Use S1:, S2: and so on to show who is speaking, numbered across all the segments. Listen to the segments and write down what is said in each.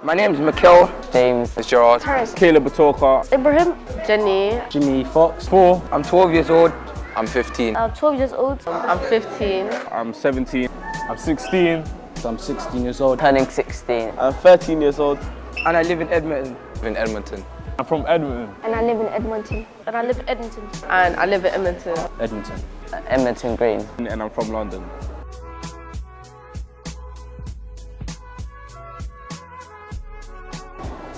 S1: My name's Mikkel.
S2: James.
S3: It's Gerard.
S4: Terrace.
S5: Caleb Batorka.
S4: Ibrahim.
S6: Jenny.
S5: Jimmy Fox. 4.
S1: I'm 12 years old.
S3: I'm 15.
S4: I'm 12 years old.
S6: I'm 15.
S5: I'm 17. I'm 16.
S2: I'm 16 years old.
S7: Turning 16.
S2: I'm 13 years old.
S1: And I live in Edmonton.
S3: In Edmonton.
S5: I'm from Edmonton.
S4: And I live in Edmonton.
S6: And I live in Edmonton. And I live in Edmonton.
S5: Edmonton.
S7: Edmonton Green.
S5: And I'm from London.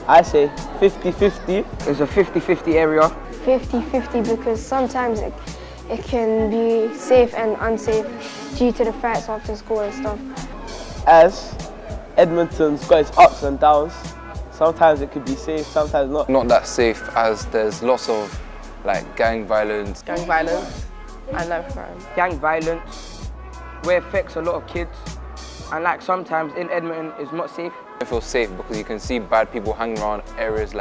S2: I say 50-50.
S1: It's a 50-50 area.
S4: 50-50 because sometimes it can be safe and unsafe due to the threats after school and stuff.
S2: As Edmonton's got its ups and downs, sometimes it could be safe, sometimes not.
S3: Not that safe as there's lots of gang violence.
S6: Gang violence and knife crime.
S1: Gang violence, where it affects a lot of kids. And sometimes in Edmonton, it's not safe.
S3: I feel safe because you can see bad people hanging around areas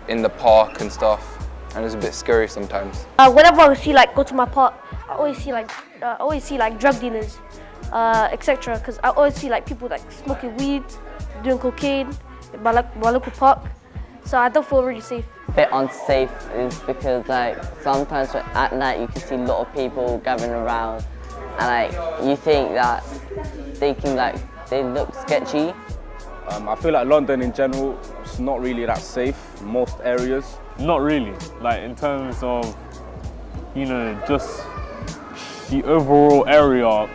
S3: in the park and stuff. And it's a bit scary sometimes.
S8: Whenever I see go to my park, I always see drug dealers, etc. Because I always see people smoking weed, doing cocaine in my local park. So I don't feel really safe.
S7: A bit unsafe is because sometimes at night you can see a lot of people gathering around, and you think that they look sketchy.
S5: I feel like London in general, it's not really that safe in most areas. Not really, in terms of, just the overall area,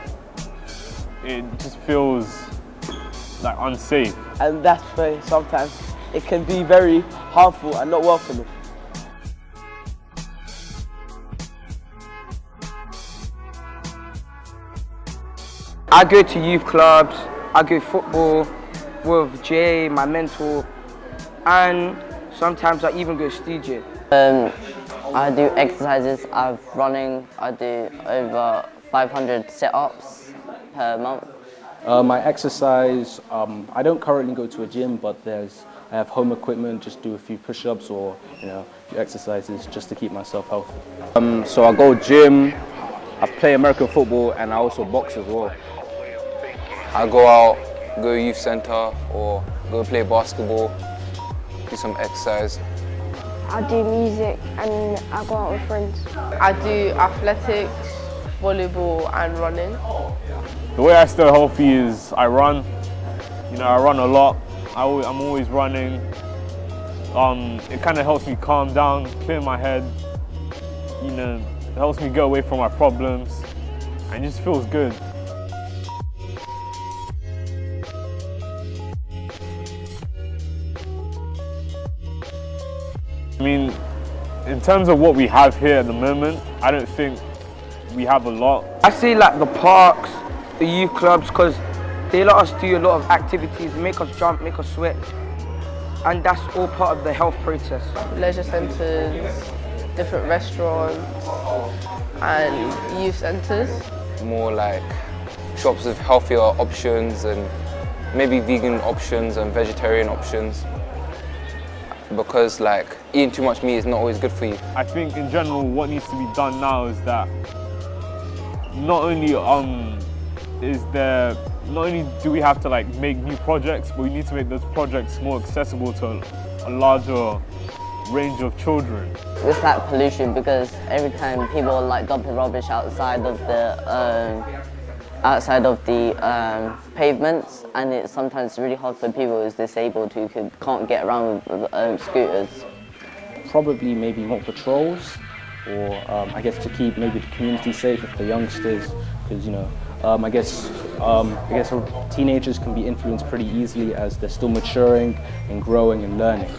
S5: it just feels unsafe.
S2: And that's why sometimes it can be very harmful and not welcoming.
S1: I go to youth clubs, I go football with Jay, my mentor, and sometimes I even go studio.
S7: I do exercises, I'm running, I do over 500 sit-ups per month.
S9: My exercise, I don't currently go to a gym, but I have home equipment, just do a few push-ups or a few exercises just to keep myself healthy.
S5: So I go gym, I play American football, and I also box as well.
S3: I go out, go to youth center or go play basketball, do some exercise.
S4: I do music and I go out with friends.
S6: I do athletics, volleyball and running.
S5: The way I stay healthy is I run. I run a lot. I'm always running. It kind of helps me calm down, clear my head. It helps me get away from my problems, and it just feels good. In terms of what we have here at the moment, I don't think we have a lot.
S1: I see the parks, the youth clubs, because they let us do a lot of activities, make us jump, make us sweat. And that's all part of the health process.
S6: Leisure centres, different restaurants and youth centres.
S3: More shops with healthier options and maybe vegan options and vegetarian options. Because eating too much meat is not always good for you.
S5: I think in general what needs to be done now is that not only do we have to make new projects, but we need to make those projects more accessible to a larger range of children.
S7: It's pollution because every time people are dumping rubbish outside of the pavements, and it's sometimes really hard for people who's disabled who can't get around with scooters.
S9: Probably maybe more patrols, or I guess to keep maybe the community safe for the youngsters, because I guess teenagers can be influenced pretty easily as they're still maturing and growing and learning.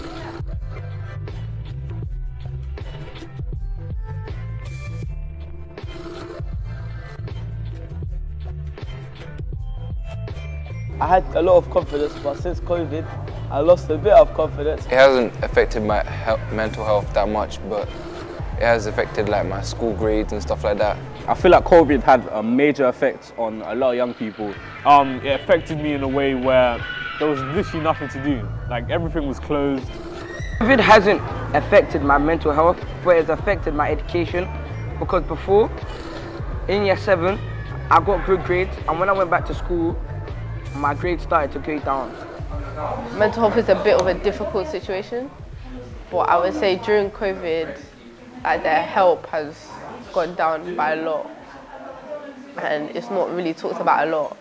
S2: I had a lot of confidence, but since COVID, I lost a bit of confidence.
S3: It hasn't affected my mental health that much, but it has affected my school grades and stuff like that.
S5: I feel like COVID had a major effect on a lot of young people. It affected me in a way where there was literally nothing to do. Everything was closed.
S1: COVID hasn't affected my mental health, but it's affected my education. Because before, in year 7, I got good grades, and when I went back to school, my grades started to go down.
S6: Mental health is a bit of a difficult situation, but I would say during COVID, their help has gone down by a lot, and it's not really talked about a lot.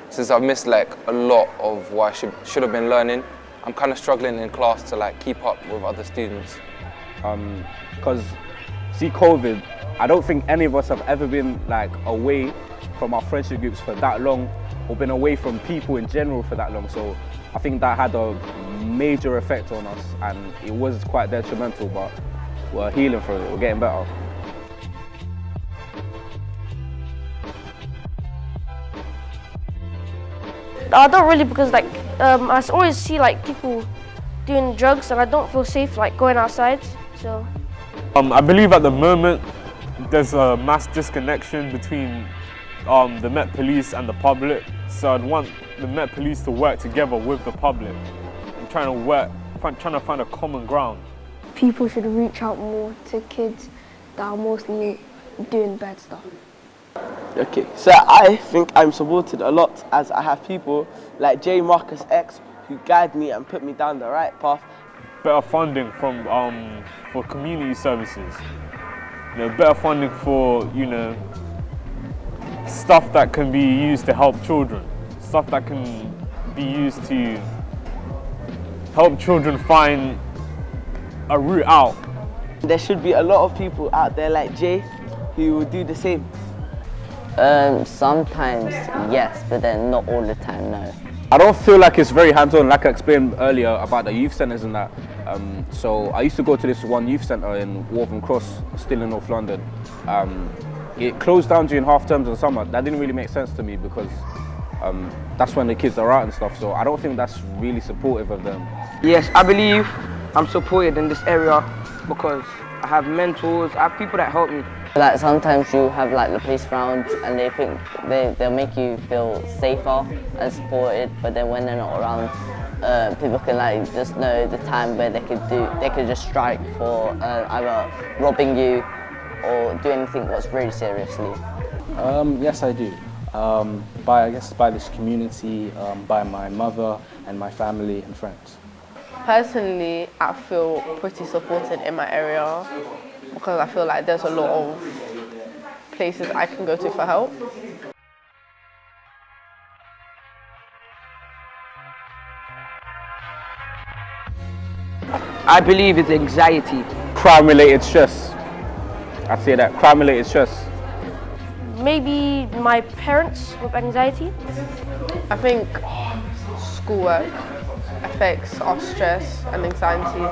S3: Since I've missed like a lot of what I should have been learning, I'm kind of struggling in class to like keep up with other students.
S5: Because see, COVID, I don't think any of us have ever been like away from our friendship groups for that long, or been away from people in general for that long. So I think that had a major effect on us, and it was quite detrimental, but we're healing from it, we're getting better.
S8: I don't really, because like I always see like people doing drugs, and I don't feel safe like going outside. So
S5: I believe at the moment there's a mass disconnection between the Met Police and the public. So I'd want the Met Police to work together with the public and trying to find a common ground.
S4: People should reach out more to kids that are mostly doing bad stuff.
S2: Okay, so I think I'm supported a lot, as I have people like J. Marcus X who guide me and put me down the right path.
S5: Better funding from for community services. Better funding for stuff that can be used to help children, stuff that can be used to help children find a route out.
S2: There should be a lot of people out there like Jay who will do the same.
S7: Sometimes yes, but then not all the time, no.
S5: I don't feel like it's very hands-on, like I explained earlier about the youth centres and that. So I used to go to this one youth centre in Waltham Cross, still in North London. It closed down during half terms in summer. That didn't really make sense to me because that's when the kids are out and stuff. So I don't think that's really supportive of them.
S1: Yes, I believe I'm supported in this area because I have mentors, I have people that help me.
S7: Like sometimes you have like the police around and they think they'll make you feel safer and supported, but then when they're not around, people can like just know the time where they could just strike for either robbing you or do anything that's really seriously.
S9: Yes, I do. By this community, by my mother and my family and friends.
S6: Personally, I feel pretty supported in my area because I feel like there's a lot of places I can go to for help.
S1: I believe it's anxiety.
S5: Crime-related stress. I'd say that, crime-related stress.
S8: maybe my parents with anxiety.
S6: I think schoolwork affects our stress and anxiety,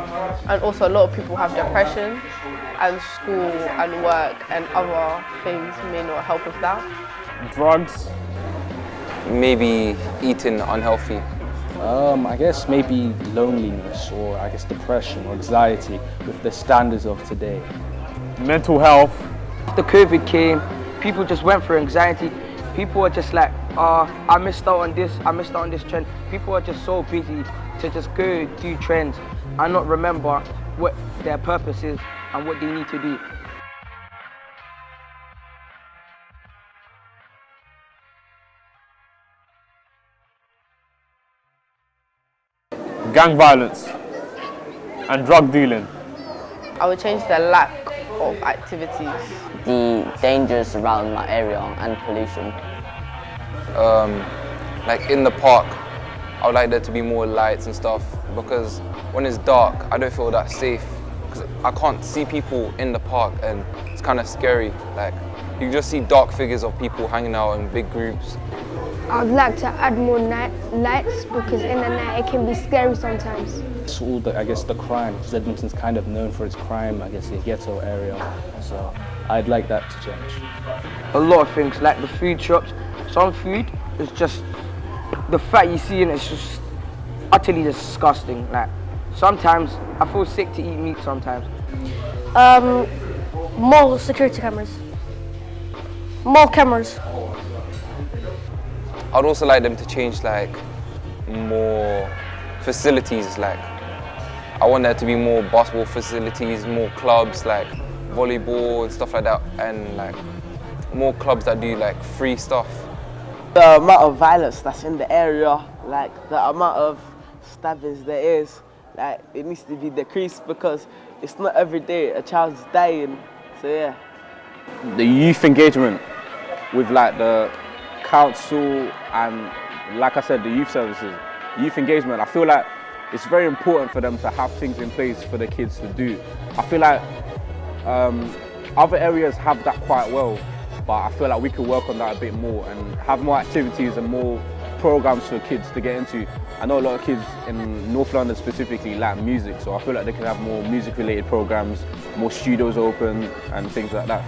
S6: and also a lot of people have depression, and school and work and other things may not help with that.
S5: Drugs?
S3: Maybe eating unhealthy.
S9: I guess maybe loneliness, or I guess depression or anxiety with the standards of today.
S5: Mental health.
S1: After COVID came, people just went for anxiety. People were just like, I missed out on this, I missed out on this trend. People are just so busy to just go do trends and not remember what their purpose is and what they need to do.
S5: Gang violence and drug dealing.
S6: I would change the lack of activities.
S7: The dangers around my area and pollution.
S3: Like in the park, I would like there to be more lights and stuff, because when it's dark, I don't feel that safe, because I can't see people in the park and it's kind of scary. Like, you just see dark figures of people hanging out in big groups.
S4: I'd like to add more night lights, because in the night it can be scary sometimes.
S9: It's all the, I guess, the crime, because Edmonton's kind of known for its crime, I guess, the ghetto area. So I'd like that to change.
S1: A lot of things, like the food shops. Some food is just, the fat you see in it is just utterly disgusting. Like, sometimes I feel sick to eat meat sometimes.
S8: More security cameras. More cameras.
S3: I'd also like them to change like more facilities. Like, I want there to be more basketball facilities, more clubs like volleyball and stuff like that, and like more clubs that do like free stuff.
S2: The amount of violence that's in the area, like the amount of stabbings there is, like, it needs to be decreased because it's not every day a child's dying. So yeah.
S5: The youth engagement with like the council and, like I said, the youth services, youth engagement, I feel like it's very important for them to have things in place for the kids to do. I feel like other areas have that quite well, but I feel like we could work on that a bit more and have more activities and more programs for kids to get into. I know a lot of kids in North London specifically like music, so I feel like they can have more music related programs, more studios open and things like that.